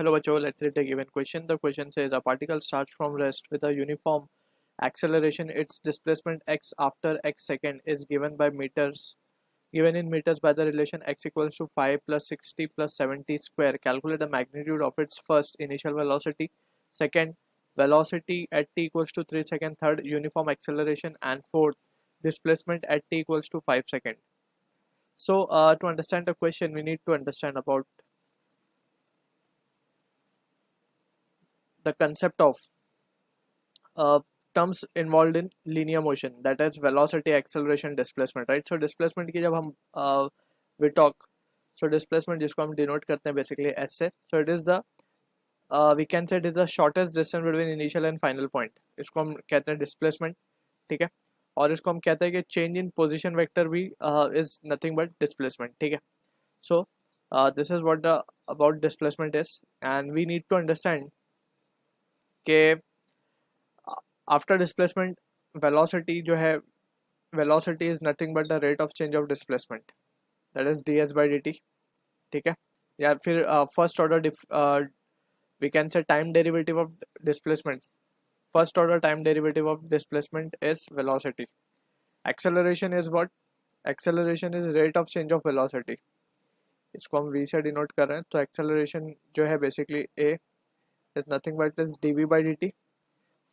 Hello बच्चों, let's read the given question. The question says a particle starts from rest with a uniform acceleration. Its displacement x after x second is given in meters by the relation x equals to 5 plus 60 plus 70 square. Calculate the magnitude of its first initial velocity, second velocity at t equals to 3 second, third uniform acceleration, and fourth displacement at t equals to 5 second. So to understand the question, we need to understand about the concept of uh, terms involved in linear motion, that is velocity, acceleration, displacement, right? So displacement की जब हम we talk, so displacement जिसको हम denote करते हैं basically s से, so it is the we can say it is the shortest distance between initial and final point, इसको हम कहते हैं displacement, ठीक है? और इसको हम कहते हैं कि change in position vector भी is nothing but displacement, ठीक है? So this is what the about displacement is, and we need to understand कि after displacement velocity जो है, velocity is nothing but the rate of change of displacement, that is ds by dt, ठीक है? या फिर first order we can say time derivative of displacement, first order time derivative of displacement is velocity. Acceleration is what? Acceleration is rate of change of velocity, इसको हम v से denote कर रहे हैं, तो acceleration जो है basically a is nothing but is dv by dt.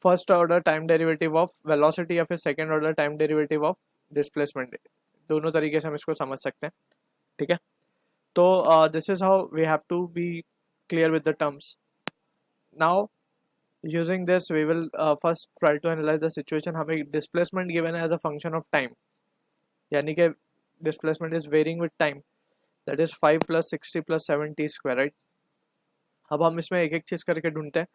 First order time derivative of velocity या फिर second order time derivative of displacement, दोनों तरीके से हम इसको समझ सकते हैं, ठीक है? तो this is how we have to be clear with the terms. Now using this we will first try to analyse the situation. हमें डिस्प्लेसमेंट गिवन है as a function of time, यानी कि displacement is varying with time, that is 5 plus 60 plus 70 square, right? अब हम इसमें एक एक चीज़ करके ढूंढते हैं.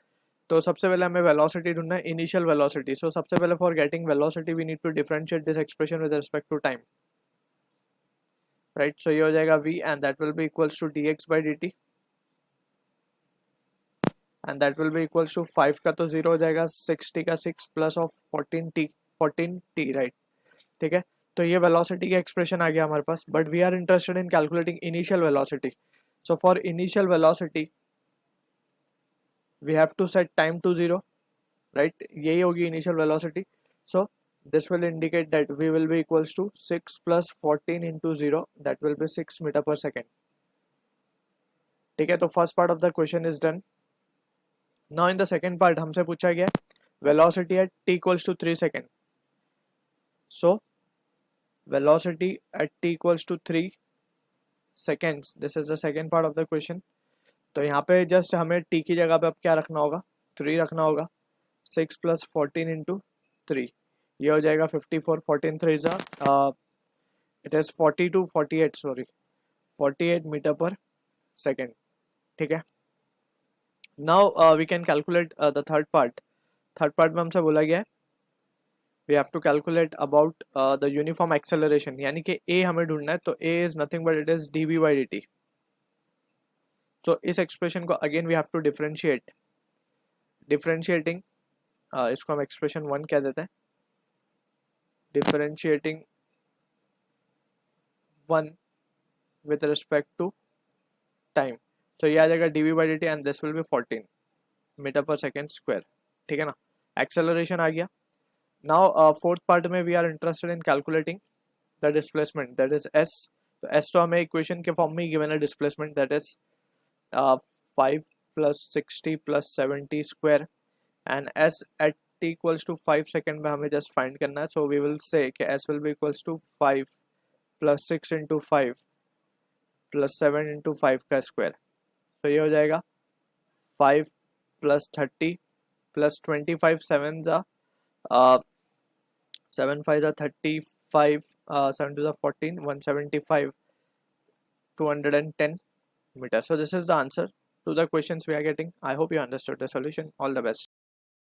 तो सबसे पहले हमें वेलोसिटी ढूंढना है, इनिशियल वेलोसिटी. सो सबसे पहले for getting velocity we need to differentiate this expression with respect to time, right? So ये हो जाएगा v and that will be equals to dx by dt and that will be equals to 5 का तो 0 हो जाएगा, 60 का 6 plus of 14t, right? ठीक है, तो ये वेलोसिटी का एक्सप्रेशन आ गया हमारे पास, but we are interested in calculating initial velocity. So for initial velocity we have to set time to 0, right? यही होगी initial velocity. So this will indicate that v will be equals to 6 plus 14 into 0, that will be 6 meter per second. ठीक है, तो first part of the question is done. Now in the second part हमसे पूछा गया velocity at t equals to 3 second. So velocity at t equals to 3 seconds, this is the second part of the question. तो यहाँ पे just हमें t की जगह पे अब क्या रखना होगा? 3 रखना होगा. 6 प्लस 14 इंटू 3, ये हो जाएगा 54. 14 3 ज़ा it is 48 sorry 48 metre per second, ठीक है? Now we can calculate the third part. Third part में हमसे बोला गया है we have to calculate about the uniform acceleration, यानी कि a हमें ढूंढना है. तो a is nothing but it is dv by dt. तो इस एक्सप्रेशन को again we have to differentiating इसको हम एक्सप्रेशन 1 कह देते हैं. Differentiating 1 with respect to time, तो ये आ जाएगा dv by dt and this will be 14 metre per second square, ठीक है ना? एक्सेलरेशन आ गया. नाउ फोर्थ पार्ट में we are interested in calculating the displacement, that is s. तो s तो हमें इक्वेशन के फॉर्म में ही गिवन है displacement, that is 5 plus 60 plus 70 square, and s at t equals to 5 second में हमें just find करना है. So we will say कि s will be equals to 5 plus 6 into 5 plus 7 into 5 का square. So ये हो जाएगा 5 plus 30 plus 25, 7 जा 7 5 जा 35, 7 to the 14, 175, 210 meters. So this is the answer to the questions we are getting. I hope you understood the solution. All the best.